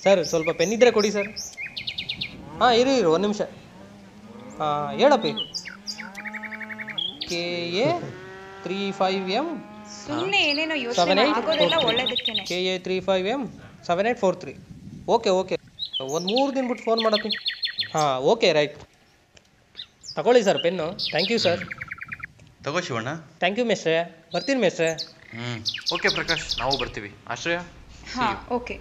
Sir ಸ್ವಲ್ಪ pen ಇದ್ದರೆ ಕೊಡಿ ಸರ್. ಹಾಂ ಇರು ಒಂದು ನಿಮಿಷ. ಹೇಳಪ್ಪಿ. KA 35M ಸುಮ್ಮನೆ ಏನೇನೋ ಯೋಚನೆ ಆಗೋದೆಲ್ಲ ಒಳ್ಳೇದಕ್ಕೇನೆ. KA 35M 7843. ಓಕೆ ಒಂದು 3 ದಿನ ಬಿಟ್ಟು ಫೋನ್ ಮಾಡಪ್ಪಿ. ಹಾಂ ಓಕೆ ರೈಟ್. ತಗೊಳ್ಳಿ sir pen. Thank you sir. ತಗೋ ಶಿವಣ್ಣ. Thank you ಮೇಸ್ಟ್ರೆ. ಬರ್ತೀನಿ ಮೇಸ್ಟ್ರೆ. ಓಕೆ ಪ್ರಕಾಶ್, ನಾವು ಬರ್ತೀವಿ. ಆಶ್ರಯ. ಹಾಂ ಓಕೆ.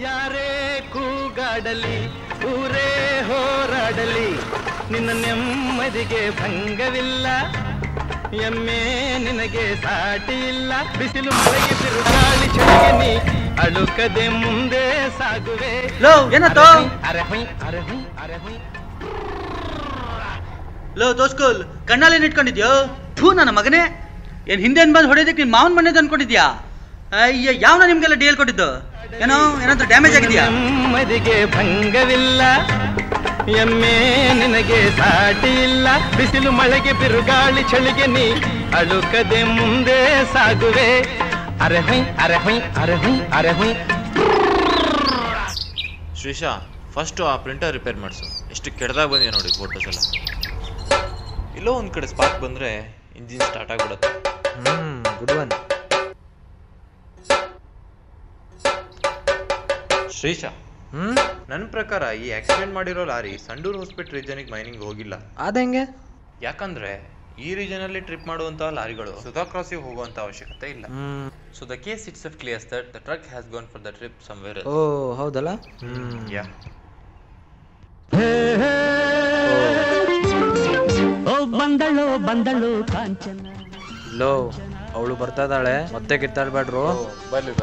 ಯಾರೇ ಕೂಗಾಡಲಿ ಊರೇ ಹೋರಾಡಲಿ ನಿನ್ನ ನೆಮ್ಮದಿಗೆ ಭಂಗವಿಲ್ಲ. ಎಮ್ಮೆ ನಿನಗೆ ಸಾಟಿ ಇಲ್ಲ. ಬಿಸಿಲು ಮಳೆಗೆ ಬಿರುಗಾಳಿ ಚಳಿಗೆ ನೀ ಅಳುಕದೆ ಮುಂದೆ ಸಾಗುವೆ. ಲೋ ದೋಸ್ಕುಲ್, ಕಣ್ಣಲ್ಲಿ ಇಟ್ಕೊಂಡಿದ್ಯೋ? ಥೂ ನನ್ನ ಮಗನೇ, ಏನ್ ಹಿಂದೆ ಬಂದು ಹೊಡೆಯೋದಕ್ಕೆ ನಿನ್ ಮಾವನ್ ಮನೆದು ಅನ್ಕೊಂಡಿದ್ಯಾ? ಅಯ್ಯ, ಯಾವನ ನಿಮ್ಗೆಲ್ಲ ಡೀಲ್ ಕೊಟ್ಟಿದ್ದು? ಏನಾದ್ರೂ ಡ್ಯಾಮೇಜ್ ಆಗಿದೆಯಾ? ನೆಮ್ಮದಿಗೆ ಭಂಗವಿಲ್ಲ. ಎಮ್ಮೆ ನಿನಗೆ ಸಾಟಿ ಇಲ್ಲ. ಬಿಸಿಲು ಮಳೆಗೆ ಬಿರುಗಾಳಿ ಚಳಿಗೆ ನೀ ಅಳುಕದೆ ಮುಂದೆ ಸಾಗುವೆ. ಶ್ರೀಶಾ, ಫಸ್ಟು ಆ ಪ್ರಿಂಟರ್ ರಿಪೇರ್ ಮಾಡಿಸು. ಎಷ್ಟು ಕೆಡ್ದಾಗ ಬಂದಿದೆ ನೋಡಿ ಫೋಟೋಸ್ ಎಲ್ಲ. ಇಲ್ಲೋ ಒಂದು ಕಡೆ ಸ್ಪಾರ್ಕ್ ಬಂದರೆ ಇಂಜಿನ್ ಸ್ಟಾರ್ಟ್ ಆಗಿಬಿಡುತ್ತೆ. Good one. ಶ್ರೀಶಾ, ನನ್ನ ಪ್ರಕಾರ ಈ ಆಕ್ಸಿಡೆಂಟ್ ಮಾಡಿರೋ ಲಾರಿ ಸಂಡೂರು ಹಾಸ್ಪಿಟಲ್ ರೀಜನಿಗೆ ಮೈನಿಂಗ್ ಹೋಗಿಲ್ಲ. ಅದಂಗೆ? ಯಾಕಂದ್ರೆ ಈ ರೀಜನಲ್ಲಿ ಟ್ರಿಪ್ ಮಾಡುವಂತಹ ಲಾರಿಗಳು ಸುಧಾ ಕ್ರಾಸಿಗೆ ಹೋಗುವಂತ ಅವಶ್ಯಕತೆ ಇಲ್ಲ. So the case it's clears that the truck has gone for the trip somewhere else. ಓ ಹೌದಲ್ಲ? ಯಾ. ಬಂದಳು ಕಾಂಚನ. ಲೋ, ಅವಳು ಬರ್ತಾ ಇದ್ದಾಳೆ, ಮತ್ತೆ ಕಿತ್ತಾಡ್ಬೇಡ್ರು. ಬರ್ಲಿ.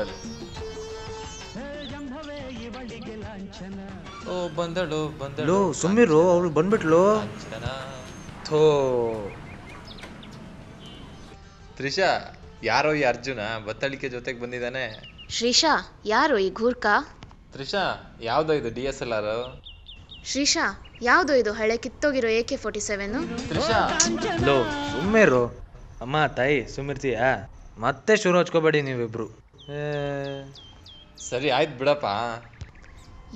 ಓ ಬಂದಳು. ಲೋ ಸುಮ್ಮಿರು, ಅವಳು ಬಂದ್ಬಿಟ್ಲು. ಥೋ. ತ್ರಿಷಾ, ಯಾರೋ ಈ ಅರ್ಜುನ ಬತ್ತಳಿಕೆ ಜೊತೆಗೆ ಬಂದಿದ್ದಾನೆ. ಶ್ರೀಶಾ, ಯಾರು ಈ ಘೂರ್ಕ? ತ್ರಿಷಾ, ಯಾವ್ದೋ ಇದು DSLR? ಶ್ರೀಶಾ, ಯಾವ್ದು ಇದು ಹಳೆ ಕಿತ್ತೋಗಿರೋ AK-47? ತ್ರಿಷಾ, ಲೋ ಸುಮ್ಮಿರು. ಅಮ್ಮ ತಾಯಿ ಸುಮ್ಮಿರ್ತೀಯಾ? ಮತ್ತೆ ಶುರು ಹಚ್ಕೋಬೇಡಿ ನೀವಿಬ್ರು. ಸರಿ ಆಯ್ತು ಬಿಡಪ್ಪ.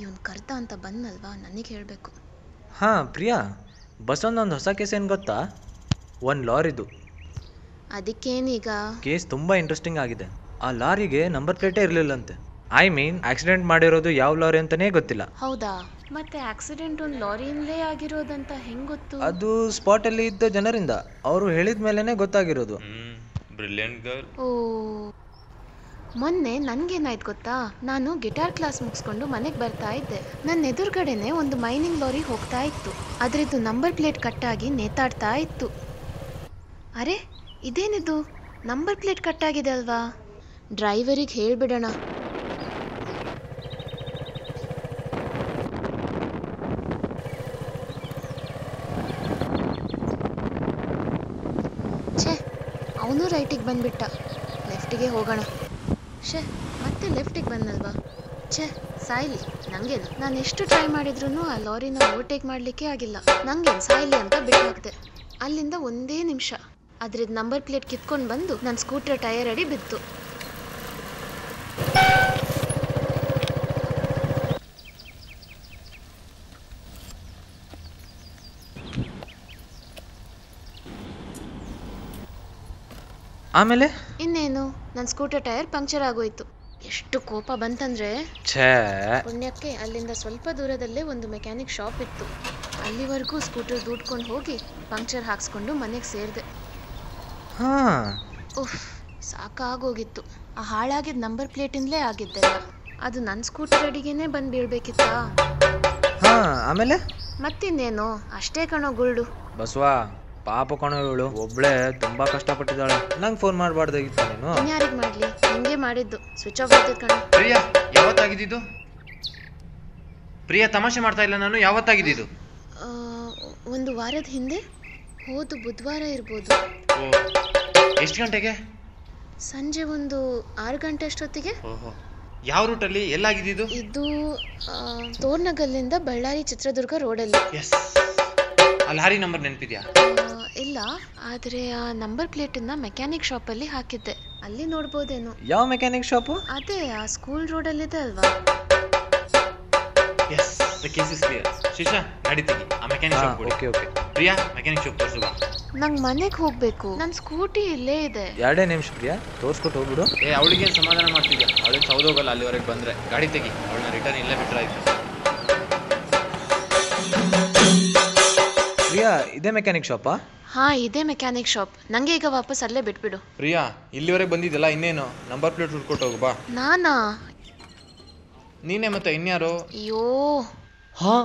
ಇವನ್ ಕರ್ತ ಅಂತ ಬಂದಲ್ವಾ, ನನಗೆ ಹೇಳ್ಬೇಕು. ಹಾಂ ಪ್ರಿಯಾ, ಬಸ್ಸೊಂದೊಂದು ಹೊಸ ಕೇಸ್ ಏನು ಗೊತ್ತಾ? ಒಂದು ಲಾರಿದು. ಅದಕ್ಕೇನೀಗ? ಕೇಸ್ ತುಂಬ ಇಂಟ್ರೆಸ್ಟಿಂಗ್ ಆಗಿದೆ. ಆ ಲಾರಿಗೆ ನಂಬರ್ ಪ್ಲೇಟೇ ಇರಲಿಲ್ಲಂತೆ. ಐ ಮೀನ್ ಆಕ್ಸಿಡೆಂಟ್ ಮಾಡಿರೋದು ಯಾವ ಲಾರಿ ಅಂತಾನೇ ಗೊತ್ತಿಲ್ಲ. ಹೌದಾ? ಮತ್ತೆ ಆಕ್ಸಿಡೆಂಟ್ ಒಂದು ಲಾರಿಯಿಂದಲೇ ಆಗಿರೋದಂತ ಹೆಂಗ್ ಗೊತ್ತು? ಅದು ಸ್ಪಾಟಲ್ಲಿ ಇದ್ದ ಜನರಿಂದ ಅವರು ಹೇಳಿದ ಮೇಲೇ ಗೊತ್ತಾಗಿರೋದು. Brilliant girl. ಓ, ಮೊನ್ನೆ ನನ್ಗೇನಾಯ್ತು ಗೊತ್ತಾ? ನಾನು ಗಿಟಾರ್ ಕ್ಲಾಸ್ ಮುಗಿಸ್ಕೊಂಡು ಮನೆಗೆ ಬರ್ತಾ ಇದ್ದೆ. ನನ್ನ ಎದುರುಗಡೆನೆ ಒಂದು ಮೈನಿಂಗ್ ಲಾರಿ ಹೋಗ್ತಾ ಇತ್ತು. ಅದರದ್ದು ನಂಬರ್ ಪ್ಲೇಟ್ ಕಟ್ಟಾಗಿ ನೇತಾಡ್ತಾ ಇತ್ತು. ಅರೆ, ಇದೇನಿದು? ನಂಬರ್ ಪ್ಲೇಟ್ ಕಟ್ಟಾಗಿದೆ ಅಲ್ವಾ? ಡ್ರೈವರಿಗೆ ಹೇಳ್ಬಿಡೋಣ. ಛೇ, ಅವನು ರೈಟಿಗೆ ಬಂದ್ಬಿಟ್ಟ. ಲೆಫ್ಟಿಗೆ ಹೋಗೋಣ. ಛೇ, ಮತ್ತೆ ಲೆಫ್ಟಿಗೆ ಬಂದಲ್ವಾ? ಛೇ, ಸಾಯ್ಲಿ. ನಂಗೇನು, ನಾನು ಎಷ್ಟು ಟ್ರೈ ಮಾಡಿದ್ರು ಆ ಲಾರಿನ ಓವರ್ಟೇಕ್ ಮಾಡಲಿಕ್ಕೆ ಆಗಿಲ್ಲ. ನಂಗೇನು, ಸಾಯ್ಲಿ ಅಂತ ಬಿಟ್ಟಾಕ್ದೆ. ಅಲ್ಲಿಂದ ಒಂದೇ ನಿಮಿಷ ಅದ್ರದ್ದು ನಂಬರ್ ಪ್ಲೇಟ್ ಕಿತ್ಕೊಂಡು ಬಂದು ನನ್ನ ಸ್ಕೂಟರ್ ಟೈರ್ ಅಡಿ ಬಿತ್ತು. ಆಮೇಲೆ ಇನ್ನೇನು, ನನ್ನ ಸ್ಕೂಟರ್ ಟೈರ್ ಪಂಕ್ಚರ್ ಆಗೋಯ್ತು. ಎಷ್ಟು ಕೋಪ ಬಂತಂದ್ರೆ, ಪುಣ್ಯಕ್ಕೆ ಅಲ್ಲಿಂದ ಸ್ವಲ್ಪ ದೂರದಲ್ಲೇ ಒಂದು ಮೆಕ್ಯಾನಿಕ್ ಶಾಪ್ ಇತ್ತು. ಅಲ್ಲಿವರೆಗೂ ಸ್ಕೂಟರ್ ದೂಡ್ಕೊಂಡು ಹೋಗಿ ಪಂಕ್ಚರ್ ಹಾಕ್ಸ್ಕೊಂಡು ಮನೆಗೆ ಸೇರಿದೆ. ಉಫ್, ಸಾಕಾಗೋಗಿತ್ತು. ಆ ಹಾಳಾಗಿದ್ದ ನಂಬರ್ ಪ್ಲೇಟಿಂದಲೇ ಆಗಿದ್ದೆಲ್ಲ. ಅದು ನನ್ನ ಸ್ಕೂಟರ್ ಅಡಿಗೆನೇ ಬಂದು ಬೀಳ್ಬೇಕಿತ್ತಾ? ಆಮೇಲೆ ಮತ್ತಿನ್ನೇನು, ಅಷ್ಟೇ ಕಣೋ ಗುರುಡು. ಬಸವಾ, ಪಾಪ ಕಣೋ ಇವಳು, ಒಬ್ಳೆ ತುಂಬಾ ಕಷ್ಟಪಟ್ಟಿದ್ದಾಳೆ. ನಂಗೆ ಫೋನ್ ಮಾಡಬಾರ್ದಾಗಿತ್ತು ನೀನು. ಇನ್ಯಾರಿಗೆ ಮಾಡ್ಲಿ, ನಿಂಗೆ ಮಾಡಿದ್ದು. ಸ್ವಿಚ್ ಆಫ್ ಆಗ್ತದೆ ಕಣೋ. ಪ್ರಿಯಾ, ಯಾವತ್ತಾಗಿದ್ದು? ಪ್ರಿಯಾ, ತಮಾಷೆ ಮಾಡ್ತಾ ಇಲ್ಲ ನಾನು. ಯಾವತ್ತಾಗಿದ್ದು? ಒಂದು ವಾರದ ಹಿಂದೆ. ಹೋದ ಬುಧವಾರ ಇರ್ಬೋದು. ಓ, ಎಷ್ಟು ಗಂಟೆಗೆ? ಸಂಜೆ ಒಂದು 6 ಗಂಟೆ ಅಷ್ಟೊತ್ತಿಗೆ. ಓಹೋ, ಯಾವ ರೂಟಲ್ಲಿ ಎಲ್ಲಾಗಿದ್ದು? ಇದು ತೋರ್ನಗಲ್ಲಿಂದ ಬಳ್ಳಾರಿ ಚಿತ್ರದುರ್ಗ ರೋಡಲ್ಲಿ. ಎಸ್, ಆ ಲಾರಿ ನಂಬರ್ ನೆನಪಿದ್ಯಾ? ಇಲ್ಲ, ಆದರೆ ಆ ನಂಬರ್ ಪ್ಲೇಟನ್ನ ಮೆಕ್ಯಾನಿಕ್ ಶಾಪಲ್ಲಿ ಹಾಕಿದ್ದೆ, ಅಲ್ಲಿ ನೋಡ್ಬೋದೇನೋ. ಯಾವ ಮೆಕ್ಯಾನಿಕ್ ಶಾಪು? ಅದೇ ಆ ಸ್ಕೂಲ್ ರೋಡಲ್ಲಿದೆ ಅಲ್ವಾ. Yes, the case is clear. Shisha, ಗಾಡಿ ತೆಗಿ, ಆ ಮೆಕ್ಯಾನಿಕ್ ಶಾಪ್ ಕೊಡಿ. Okay okay. Priya, mechanic shop ತೋರಿಸು ಬಾ. ನಂಗೆ ಮನೆಗೆ ಹೋಗ್ಬೇಕು, ನನ್ನ ಸ್ಕೂಟಿ ಇಲ್ಲೇ ಇದೆ. 2 ನಿಮಿಷ ಪ್ರಿಯಾ, ತೋರಿಸ್ಕೊಟ್ಟು ಹೋಗ್ಬಿಡು. ಅವಳಿಗೆ ಸಮಾಧಾನ ಮಾಡ್ತಿದ್ಯಾ? ಅವಳಿಗೆ ಸೌದೋಗಲ್ಲ ಅಲ್ಲಿವರೆಗೆ ಬಂದ್ರೆ. ಗಾಡಿ ತೆಗಿ, ಅವಳನ್ನ ರಿಟರ್ನ್ ಇಲ್ಲೇ ಬಿಟ್ರೆ ಆಯ್ತು. ಪ್ರಿಯಾ, ಇದೇ ಮೆಕ್ಯಾನಿಕ್ ಶಾಪಾ? ಹಾ, ಇದೇ ಮೆಕ್ಯಾನಿಕ್ ಶಾಪ್. ನಂಗೆ ಈಗ ವಾಪಸ್ ಅಲ್ಲೇ ಬಿಟ್ಬಿಡು. ಪ್ರಿಯಾ, ಇಲ್ಲಿವರೆಗೆ ಬಂದಿದ್ದಲ್ಲ, ಇನ್ನೇನು ನಂಬರ್ ಪ್ಲೇಟ್ ಹುಡ್ಕೊಟ್ಟು ಹೋಗು ಬಾ. ನಾನಾ? ನೀನೇ ಮತ್ತೆ ಇನ್ಯಾರು? ಅಯ್ಯೋ. ಹಾ,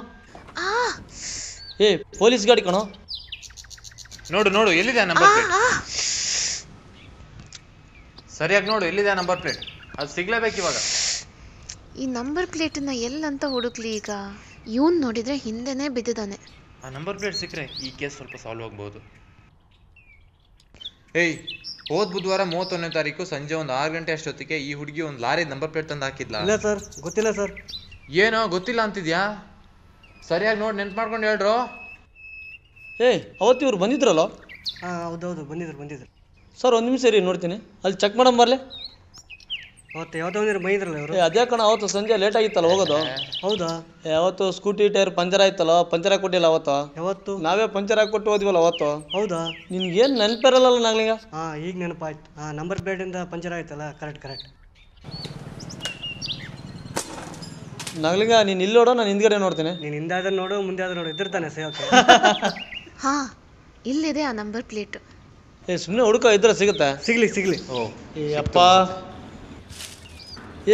ಪೊಲೀಸ್ ಗಾಡಿ ಕಣೋ. ನೋಡು ಎಲ್ಲಿದೆ ನಂಬರ್ ಪ್ಲೇಟ್? ಸರಿಯಾಗಿ ನೋಡು, ಎಲ್ಲಿದೆ ನಂಬರ್ ಪ್ಲೇಟ್? ಅದು ಸಿಗ್ಲೇಬೇಕು ಇವಾಗ. ಈ ನಂಬರ್ ಪ್ಲೇಟನ್ನ ಎಲ್ಲಂತ ಹುಡುಕ್ಲಿ ಈಗ? ಇವನ್ ನೋಡಿದ್ರೆ ಹಿಂದೆನೇ ಬಿದ್ದಿದ್ದಾನೆ. ಆ ನಂಬರ್ ಪ್ಲೇಟ್ ಸಿಕ್ಕರೆ ಈ ಕೇಸ್ ಸ್ವಲ್ಪ ಸಾಲ್ವ್ ಆಗ್ಬೋದು. ಏಯ್, ಹೋದ ಬುಧವಾರ 31ನೇ ತಾರೀಕು ಸಂಜೆ ಒಂದು 6 ಗಂಟೆ ಅಷ್ಟೊತ್ತಿಗೆ ಈ ಹುಡುಗಿ ಒಂದು ಲಾರಿ ನಂಬರ್ ಪ್ಲೇಟ್ ತಂದು ಹಾಕಿದ್ಲಾ? ಇಲ್ಲ ಸರ್, ಗೊತ್ತಿಲ್ಲ ಸರ್. ಏನೋ ಗೊತ್ತಿಲ್ಲ ಅಂತಿದ್ಯಾ? ಸರಿಯಾಗಿ ನೋಡಿ ನೆನ್ಪು ಮಾಡ್ಕೊಂಡು ಹೇಳ್ರು. ಅವತ್ತು ಇವ್ರು ಬಂದಿದ್ರಲ್ಲ? ಹಾಂ, ಹೌದೌದು, ಬಂದಿದ್ರು. ಸರ್ ಒಂದು ನಿಮಿಷ ಇರಿ, ನೋಡ್ತೀನಿ. ಅಲ್ಲಿ ಚೆಕ್ ಮಾಡಮ್ ಬರಲಿ. ಅವತ್ತು ಯಾವ್ದೋ ಬಂದಿದ್ರಲ್ಲ ಇವರು. ಅದೇ ಕಣ, ಅವತ್ತು ಸಂಜೆ ಲೇಟ್ ಆಗಿತ್ತಲ್ಲ ಹೋಗೋದು. ಹೌದಾ? ಅವತ್ತು ಸ್ಕೂಟಿ ಟೈರ್ ಪಂಚರ್ ಆಯ್ತಲ್ಲ, ಪಂಚರ್ ಹಾಕಿ ಕೊಟ್ಟಿಲ್ಲ ಅವತ್ತು. ಯಾವತ್ತು? ನಾವೇ ಪಂಚರ್ ಹಾಕಿ ಕೊಟ್ಟು ಹೋದ್ವಲ್ಲ ಅವತ್ತು. ಹೌದಾ? ನಿನ್ಗೇನು ನೆನಪಿರಲ್ಲ ನಾಗ್ಲಿಂಗ? ಹಾಂ, ಈಗ ನೆನಪಾಯ್ತು. ಹಾಂ, ನಂಬರ್ ಪ್ಲೇಟಿಂದ ಪಂಚರ್ ಆಯ್ತಲ್ಲ. ಕರೆಕ್ಟ್. ನಾಗ್ಲಿಂಗ, ನೀನು ಇಲ್ಲಿ ನೋಡೋ, ನಾನು ಹಿಂದ್ಗಡೆ ನೋಡ್ತೀನಿ. ನೀನು ಹಿಂದೆ ಆದ್ರೆ ನೋಡು, ಮುಂದೆ ಆದ್ರೆ ನೋಡು, ಇದ್ದಿರ್ತಾನೆ ಸೇವಕ್ಕೆ. ಹಾ, ಇಲ್ಲಿದೆ ಆ ನಂಬರ್ ಪ್ಲೇಟ್. ಸುಮ್ಮನೆ ಹುಡುಕ ಇದ್ರೆ ಸಿಗುತ್ತೆ. ಸಿಗ್ಲಿ. ಓ, ಅಪ್ಪ,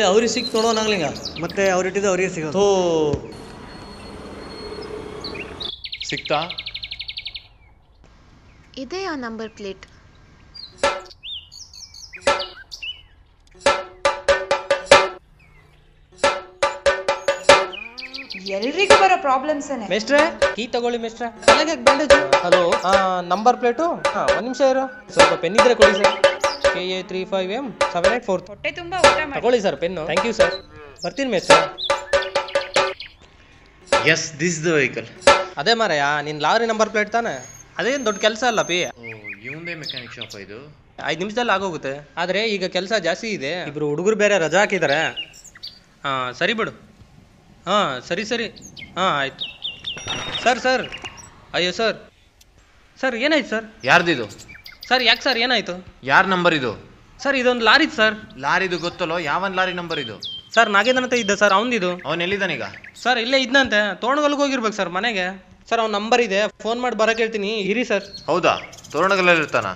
ಅವ್ರಿಗೆ ಸಿಕ್ ನೋಡೋ ನಾಗ್ಲಿಂಗ. ಮತ್ತೆ ಅವ್ರಿಟ್ಟಿದ್ದು ಅವ್ರಿಗೆ ಸಿಗೋದು. ಸಿಕ್ತಾ? ಇದೇ ಆ ನಂಬರ್ ಪ್ಲೇಟ್. ಎಲ್ರಿಗೂ ಬರೋ ಪ್ರಾಬ್ಲಮ್ಸ್. ಮೇಸ್ಟ್ರೆ, ಕೀ ತಗೊಳ್ಳಿ ಮೇಸ್ಟ್ರೆ. ತಲೆಗೆ ಬ್ಯಾಂಡೇಜ್. Hello, number plate. ಒಂದು ನಿಮಿಷ ಇರೋ, ಸ್ವಲ್ಪ ಪೆನ್ ಇದ್ರೆ ಕೊಡಿ ಸರ್. KA35M 784. ಹೊಟ್ಟೆ ತುಂಬಾ ಊಟ ಮಾಡಿ. ತಗೊಳ್ಳಿ sir pen. Thank you sir. ಬರ್ತೀನಿ ಮೇಸ್ಟ್ರೆ. Yes, this the vehicle. ಅದೇ ಮಾರಯ್ಯ, ನಿನ್ನ ಲಾರಿ ನಂಬರ್ ಪ್ಲೇಟ್ ತಾನೆ? ಅದೇನು ದೊಡ್ಡ ಕೆಲಸ ಅಲ್ಲ ಪಿ. ಇವಂದೇ ಮೆಕ್ಯಾನಿಕ್ ಶಾಪ್ ಇದು. 5 ನಿಮಿಷದಲ್ಲಿ ಆಗೋಗುತ್ತೆ. ಆದರೆ ಈಗ ಕೆಲಸ ಜಾಸ್ತಿ ಇದೆ. ಇಬ್ಬರು ಹುಡುಗರು ಬೇರೆ ರಜಾ ಹಾಕಿದ್ದಾರೆ. ಸರಿ ಬಿಡು. ಸರಿ. ಆಯಿತು ಸರ್. ಅಯ್ಯೋ ಸರ್ ಏನಾಯ್ತು ಸರ್? ಯಾರ್ದಿದು? ಸರ್ ಯಾಕೆ ಸರ್, ಏನಾಯ್ತು? ಯಾರ ನಂಬರ್ ಇದು? ಸರ್ ಇದೊಂದು ಲಾರಿ ಸರ್. ಲಾರಿದು ಗೊತ್ತಲ್ಲೋ? ಯಾವನ್ ಲಾರಿ ನಂಬರ್ ಇದು? ಸರ್ ನಾಗೇಂದ್ರ ಅಂತ ಇದ್ದ ಸರ್, ಅವನಿದು. ಅವನ್ ಎಲ್ಲಿದ್ದಾನೀಗ? ಸರ್ ಇಲ್ಲೇ ಇದ್ನಂತೆ, ತೋರಣಗಲ್ಗೆ ಹೋಗಿರ್ಬೇಕು ಸರ್ ಮನೆಗೆ. ಸರ್ ಅವ್ನ ನಂಬರ್ ಇದೆ, ಫೋನ್ ಮಾಡಿ ಬರಕ್ಕೆ ಹೇಳ್ತೀನಿ, ಇರಿ ಸರ್. ಹೌದಾ? ತೋರಣಗಲ್ಲಲ್ಲಿ ಇರ್ತಾನ?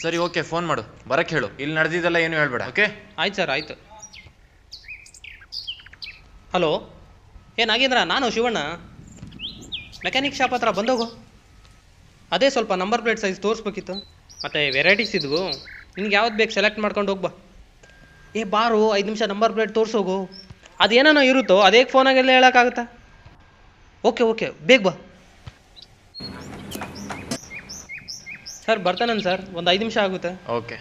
ಸರಿ, ಓಕೆ, ಫೋನ್ ಮಾಡು, ಬರಕ್ಕೆ ಹೇಳು. ಇಲ್ಲಿ ನಡೆದಿದ್ದೆಲ್ಲ ಏನು ಹೇಳ್ಬೇಡ, ಓಕೆ? ಆಯ್ತು ಸರ್, ಆಯ್ತು. ಹಲೋ, ನಾಗೇಂದ್ರ, ನಾನು ಶಿವಣ್ಣ. ಮೆಕ್ಯಾನಿಕ್ ಶಾಪ್ ಹತ್ರ ಬಂದೋಗು. ಅದೇ ಸ್ವಲ್ಪ ನಂಬರ್ ಪ್ಲೇಟ್ ಸೈಜ್ ತೋರಿಸ್ಬೇಕಿತ್ತು, ಮತ್ತು ವೆರೈಟೀಸ್ ಇದ್ವು. ನಿನ್ಗೆ ಯಾವ್ದು ಬೇಕು ಸೆಲೆಕ್ಟ್ ಮಾಡ್ಕೊಂಡು ಹೋಗ್ಬಾ. ಬಾರು, 5 ನಿಮಿಷ ನಂಬರ್ ಪ್ಲೇಟ್ ತೋರಿಸೋಗು. ಅದೇನೋ ಇರುತ್ತೋ ಅದೇ ಫೋನಾಗೆಲ್ಲ ಹೇಳೋಕ್ಕಾಗುತ್ತಾ? ಓಕೆ, ಬೇಗ ಬಾ ಸರ್. ಬರ್ತಾನನ್ ಸರ್, ಒಂದು 5 ನಿಮಿಷ ಆಗುತ್ತೆ. ಓಕೆ.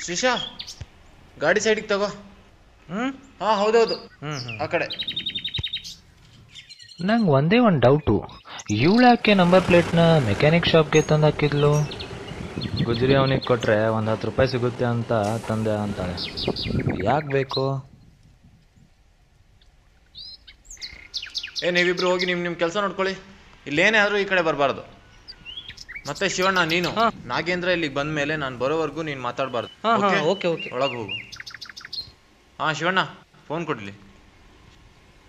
ಶ್ರೀಶಾ, ಗಾಡಿ ಸೈಡಿಗೆ ತಗೋ. ಹಾಂ, ಹೌದೌದು, ಆ ಕಡೆ. ನಂಗೆ ಒಂದೇ ಒಂದು ಡೌಟು, ಇವಳ್ಯಾಕೆ ನಂಬರ್ ಪ್ಲೇಟ್ನ ಮೆಕ್ಯಾನಿಕ್ ಶಾಪ್ಗೆ ತಂದು ಹಾಕಿದ್ಲು? ಗುಜರಿ ಅವನಿಗೆ ಕೊಟ್ಟರೆ ಒಂದು 10 ರೂಪಾಯಿ ಸಿಗುತ್ತೆ ಅಂತ ತಂದೆ ಅಂತಾಳೆ. ಯಾಕೆ ಬೇಕು? ನೀವಿಬ್ರು ಹೋಗಿ ನಿಮ್ಮ ಕೆಲಸ ನೋಡ್ಕೊಳ್ಳಿ. ಇಲ್ಲೇನೇ ಆದರೂ ಈ ಕಡೆ ಬರಬಾರ್ದು. ಮತ್ತೆ ಶಿವಣ್ಣ, ನೀನು ನಾಗೇಂದ್ರ ಇಲ್ಲಿಗೆ ಬಂದ ಮೇಲೆ ನಾನು ಬರೋವರೆಗೂ ನೀನು ಮಾತಾಡಬಾರ್ದು. ಓಕೆ. ಒಳಗೆ ಹೋಗು. ಶಿವಣ್ಣ, ಫೋನ್ ಕೊಡಲಿ,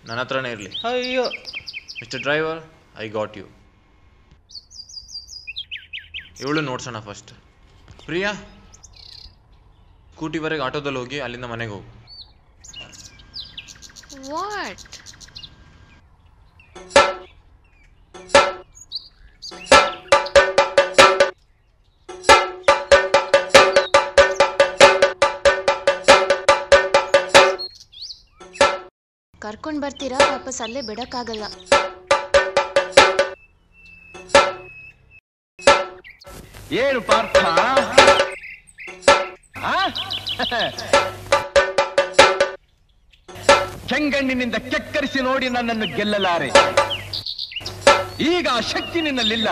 ನನ್ನ ಹತ್ರನೇ ಇರಲಿ. ಅಯ್ಯೋ mister driver, I got you. ಇವಳು ನೋಡ್ಸೋಣ ಫಸ್ಟ್. ಪ್ರಿಯಾ, ಸ್ಕೂಟಿವರೆಗೆ ಆಟೋದಲ್ಲಿ ಹೋಗಿ ಅಲ್ಲಿಂದ ಮನೆಗೆ ಹೋಗು. ವಾಟ್? ಕರ್ಕೊಂಡು ಬರ್ತೀರಾ? ವಾಪಸ್ ಅಲ್ಲೇ ಬಿಡಕ್ಕಾಗಲ್ಲ. ಏನು ಪಾರ್ಥ? ಚೆಂಗಣ್ಣಿನಿಂದ ಕೆಕ್ಕರಿಸಿ ನೋಡಿ ನನ್ನನ್ನು ಗೆಲ್ಲಲಾರೆ. ಈಗ ಆ ಶಕ್ತಿ ನಿನ್ನಲ್ಲಿಲ್ಲ.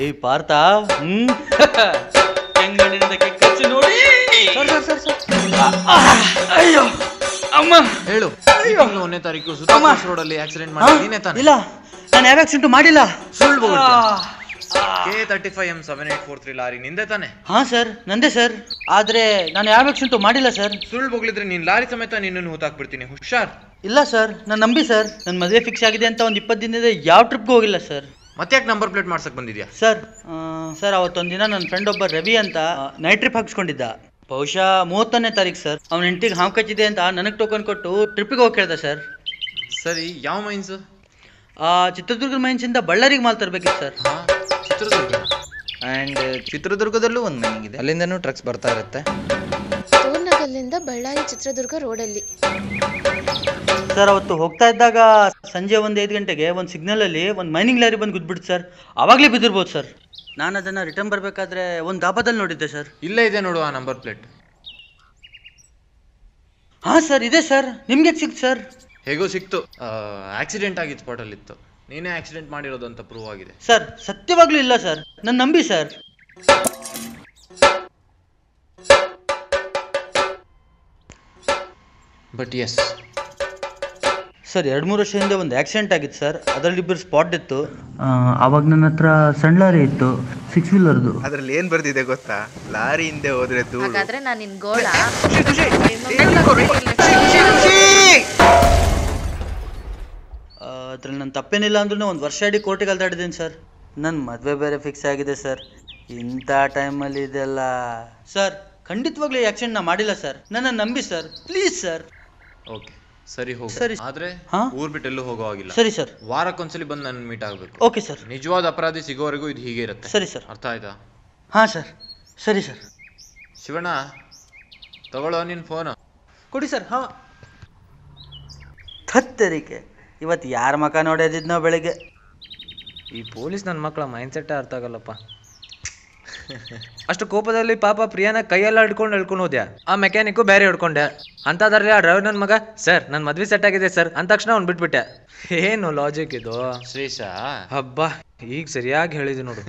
ಏಯ್ ಪಾರ್ಥ, ಹೆಂಗಣ್ಣಿನಿಂದ ಕೆಕ್ಕಚ್ಚಿ ನೋಡಿ. ಅಯ್ಯೋ ಅಮ್ಮ, ಹೇಳು. ಈ ತಿಂಗಳು 1ನೇ ತಾರೀಕು ಸುತ್ತಮುತ್ತ ರೋಡಲ್ಲಿ ಆಕ್ಸಿಡೆಂಟ್ ಮಾಡಿ ನೀನೇ ತಾನೆ? ಇಲ್ಲ, ನಾನು ಯಾವ ಆಕ್ಸಿಡೆಂಟ್ ಮಾಡಿಲ್ಲ. ಸುಳ್ಳು K35M7843 ಲಾರಿ ನಿಂದೆ ತಾನೆ? ಹಾ ಸರ್, ನಂದೇ ಸರ್. ಆದ್ರೆ ನಾನು ಯಾವ ಆಕ್ಸಿಡೆಂಟ್ ಮಾಡಿಲ್ಲ ಸರ್. ಸುಳ್ಳು ಬೊಗಳಿದ್ರೆ ನೀನ್ ಲಾರಿ ಸಮೇತ ನಿನ್ನನ್ನು ಹೂತಾಕ್ಬಿಡ್ತೀನಿ, ಹುಷಾರ್. ಇಲ್ಲ ಸರ್, ನಾನು ನಂಬಿ ಸರ್. ನನ್ನ ಮದುವೆ ಫಿಕ್ಸ್ ಆಗಿದೆ ಅಂತ ಒಂದು 20 ದಿನದ ಯಾವ ಟ್ರಿಪ್ಗೂ ಹೋಗಿಲ್ಲ ಸರ್. ಮತ್ತೆ ಯಾಕೆ ನಂಬರ್ ಪ್ಲೇಟ್ ಮಾಡ್ಸಕ್ ಬಂದಿದ್ಯಾ? ಸರ್ ಅವತ್ತೊಂದು ದಿನ ನನ್ನ ಫ್ರೆಂಡ್ ಒಬ್ಬ ರವಿ ಅಂತ ನೈಟ್ ಟ್ರಿಪ್ ಹಾಕ್ಸ್ಕೊಂಡಿದ್ದ. ಬಹುಶಃ 30ನೇ ತಾರೀಕು ಸರ್. ಅವನ ಹೆಂಡತಿಗೆ ಹಾವು ಕಚ್ಚಿದೆ ಅಂತ ನನಗೆ ಟೋಕನ್ ಕೊಟ್ಟು ಟ್ರಿಪ್ಪಿಗೆ ಹೋಗಿ ಕೇಳ್ದ ಸರ್. ಸರಿ, ಯಾವ ಮೈನ್ಸ್? ಚಿತ್ರದುರ್ಗ ಮೈನ್ಸಿಂದ ಬಳ್ಳಾರಿಗೆ ಮಾಲ್ ತರಬೇಕಿತ್ತು ಸರ್. ಚಿತ್ರದುರ್ಗ. ಆ್ಯಂಡ್ ಚಿತ್ರದುರ್ಗದಲ್ಲೂ ಒಂದು ಮೈನಿಂಗ್ ಇದೆ, ಅಲ್ಲಿಂದನೂ ಟ್ರಕ್ಸ್ ಬರ್ತಾ ಇರುತ್ತೆ. ತೋರ್ನಗಲ್ಲಿಂದ ಬಳ್ಳಾರಿ ಚಿತ್ರದುರ್ಗ ರೋಡಲ್ಲಿ. ಸರ್ ಅವತ್ತು ಹೋಗ್ತಾ ಇದ್ದಾಗ ಸಂಜೆ 5 ಗಂಟೆಗೆ ಒಂದು ಸಿಗ್ನಲಲ್ಲಿ ಒಂದು ಮೈನಿಂಗ್ ಲಾರಿ ಬಂದು ಗುದ್ಬಿಡ್ತು ಸರ್. ಆವಾಗಲೇ ಬಿದ್ದಿರ್ಬೋದು ಸರ್. ನಾನು ಅದನ್ನು ರಿಟರ್ನ್ ಬರಬೇಕಾದ್ರೆ ಒಂದು ದಾಬಾದಲ್ಲಿ ನೋಡಿದ್ದೆ ಸರ್. ಇಲ್ಲೇ ಇದೆ ನೋಡು ಆ ನಂಬರ್ ಪ್ಲೇಟ್. ಹಾಂ ಸರ್, ಇದೆ ಸರ್. ನಿಮ್ಗೆ ಸಿಕ್ತು ಸರ್? ಹೇಗೋ ಸಿಕ್ತು. ಆಕ್ಸಿಡೆಂಟ್ ಆಗಿತ್ತು, ಸ್ಪಾಟಲ್ಲಿತ್ತು. ನೀನೇ ಆಕ್ಸಿಡೆಂಟ್ ಮಾಡಿರೋದು ಅಂತ ಪ್ರೂವ್ ಆಗಿದೆ. ಸರ್ ಸತ್ಯವಾಗ್ಲೂ ಇಲ್ಲ ಸರ್, ನನ್ನ ನಂಬಿ ಸರ್. ಬಟ್ ಎಸ್ ಸರ್, 2-3 ವರ್ಷ ಹಿಂದೆ ಒಂದು ಆಕ್ಸಿಡೆಂಟ್ ಆಗಿತ್ತು ಸರ್. ಅದರಲ್ಲಿ 2 ಸ್ಪಾಟ್ ಇತ್ತು. ಆವಾಗ ನನ್ನ ಹತ್ರ ಸಣ್ಣ ಲಾರಿ ಇತ್ತು, 6 ವೀಲರ್ದು. ಅದ್ರಲ್ಲಿ ಏನ್ ಬರ್ದಿದೆ ಗೊತ್ತಾ? ಲಾರಿ ಹಿಂದೆ ಹೋದ್ರೆ ಧೂಳು. ಹಾಗಾದ್ರೆ ನಾನು ನಿನ್ ಗೋಳ ಅದ್ರಲ್ಲಿ ನನ್ನ ತಪ್ಪೇನಿಲ್ಲ ಅಂದ್ರೂ ಒಂದು ವರ್ಷ ಇಡೀ ಕೋರ್ಟಿಗೆ ಅಲ್ದಾಡಿದ್ದೀನಿ ಸರ್. ನನ್ನ ಮದುವೆ ಬೇರೆ ಫಿಕ್ಸ್ ಆಗಿದೆ ಸರ್. ಇಂಥ ಟೈಮಲ್ಲಿ ಇದೆಲ್ಲ ಸರ್. ಖಂಡಿತವಾಗ್ಲೂ ಈ ಆಕ್ಸಿಡೆಂಟ್ ನಾ ಮಾಡಿಲ್ಲ ಸರ್. ನನ್ನ ನಂಬಿ ಸರ್, ಪ್ಲೀಸ್ ಸರ್. ಓಕೆ, ಸರಿ ಹೋಗು. ಸರಿ. ಆದ್ರೆ ಹಾ? ಊರ್ ಬಿಟ್ಟು ಎಲ್ಲೂ ಹೋಗೋ ಆಗಿಲ್ಲ. ಸರಿ ಸರ್. ವಾರಕ್ಕೊಂದ್ಸಲಿ ಬಂದು ನನ್ನ ಮೀಟ್ ಆಗ್ಬೇಕು. Okay sir. ನಿಜವಾದ ಅಪರಾಧಿ ಸಿಗೋವರೆಗೂ ಇದು ಹೀಗೆ ಇರುತ್ತೆ. ಸರಿ ಸರ್. ಅರ್ಥ ಆಯ್ತಾ? ಹಾಂ ಸರ್, ಸರಿ ಸರ್. ಶಿವಣ್ಣ, ತಗೊಳ್ಳೋ ನಿನ್ ಫೋನ್. ಕೊಡಿ ಸರ್. ಹಾಂ, ಥತ್ತರಿಕೆ ಇವತ್ತು ಯಾರ ಮಕ ನೋಡ್ಯದಿದ್ ನಾವು ಬೆಳಗ್ಗೆ. ಈ ಪೊಲೀಸ್ ನನ್ನ ಮಕ್ಕಳ ಮೈಂಡ್ಸೆಟ್ಟೇ ಅರ್ಥ ಆಗಲ್ಲಪ್ಪ. ಅಷ್ಟು ಕೋಪದಲ್ಲಿ ಪಾಪ ಪ್ರಿಯಾನ ಕೈಯೆಲ್ಲ ಹಿಡ್ಕೊಂಡು ಹೋದ್ಯಾ. ಆ ಮೆಕ್ಯಾನಿಕ್ಕು ಬೇರೆ ಹಿಡ್ಕೊಂಡೆ. ಅಂತದ್ರಲ್ಲಿ ಆ ಡ್ರೈವರ್ ನನ್ನ ಮಗ ಸರ್ ನನ್ನ ಮದ್ವೆ ಸೆಟ್ ಆಗಿದೆ ಸರ್ ಅಂದ ತಕ್ಷಣ ಅವ್ನು ಬಿಟ್ಬಿಟ್ಟೆ. ಏನು ಲಾಜಿಕ್ ಇದು? ಶ್ರೀಶ, ಹಬ್ಬ ಈಗ ಸರಿಯಾಗಿ ಹೇಳಿದೆ ನೋಡು.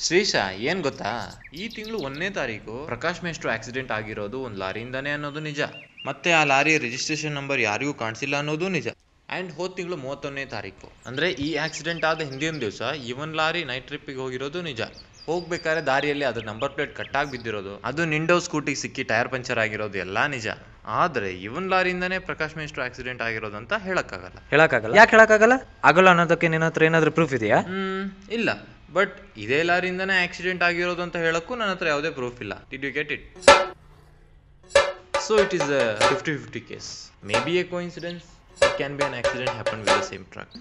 ಶ್ರೀಶ, ಏನ್ ಗೊತ್ತಾ, ಈ ತಿಂಗಳು 1ನೇ ತಾರೀಕು ಪ್ರಕಾಶ್ ಮೇಷ್ಟ್ರು ಆಕ್ಸಿಡೆಂಟ್ ಆಗಿರೋದು ಒಂದು ಲಾರಿಯಿಂದಾನೇ ಅನ್ನೋದು ನಿಜ. ಮತ್ತೆ ಆ ಲಾರಿ ರಿಜಿಸ್ಟ್ರೇಷನ್ ನಂಬರ್ ಯಾರಿಗೂ ಕಾಣಿಸಿಲ್ಲ ಅನ್ನೋದು ನಿಜ. ಆ್ಯಂಡ್ ಹೋದ ತಿಂಗಳು 31ನೇ ತಾರೀಕು ಅಂದ್ರೆ ಈ ಆಕ್ಸಿಡೆಂಟ್ ಆದ ಹಿಂದಿನ ದಿವಸ ಇವನ್ ಲಾರಿ ನೈಟ್ ಟ್ರಿಪ್ಪಿಗೆ ಹೋಗಿರೋದು ನಿಜ. ಹೋಗ್ಬೇಕಾದ್ರೆ ದಾರಿಯಲ್ಲಿ ಅದ್ರ ನಂಬರ್ ಪ್ಲೇಟ್ ಕಟ್ಟಾಗಿ ಬಿದ್ದಿರೋದು, ಅದು ನಿಂಡೋ ಸ್ಕೂಟಿಗೆ ಸಿಕ್ಕಿ ಟೈರ್ ಪಂಚರ್ ಆಗಿರೋದು ಎಲ್ಲ ನಿಜ. ಆದ್ರೆ ಇವನ್ ಲಾರಿಯಿಂದಾನೇ ಪ್ರಕಾಶ್ ಮೇಷ್ಟ್ರು ಆಕ್ಸಿಡೆಂಟ್ ಆಗಿರೋದು ಅಂತ ಹೇಳಕ್ಕಾಗಲ್ಲ. ಯಾಕೆ ಹೇಳಕ್ಕಾಗಲ್ಲ? ಆಗಲ್ಲ ಅನ್ನೋದಕ್ಕೆ ನಿನ್ನ ಹತ್ರ ಏನಾದ್ರೂ ಪ್ರೂಫ್ ಇದೆಯಾ? ಇಲ್ಲ, ಬಟ್ ಇದೇ ಲಾರಿಯಿಂದಾನೇ ಆಕ್ಸಿಡೆಂಟ್ ಆಗಿರೋದು ಅಂತ ಹೇಳಕ್ಕೂ ನನ್ನ ಹತ್ರ ಯಾವುದೇ ಪ್ರೂಫ್ ಇಲ್ಲ. Did you get it? So it is a 50-50 case. Maybe a coincidence. It can be an accident happened with the same truck.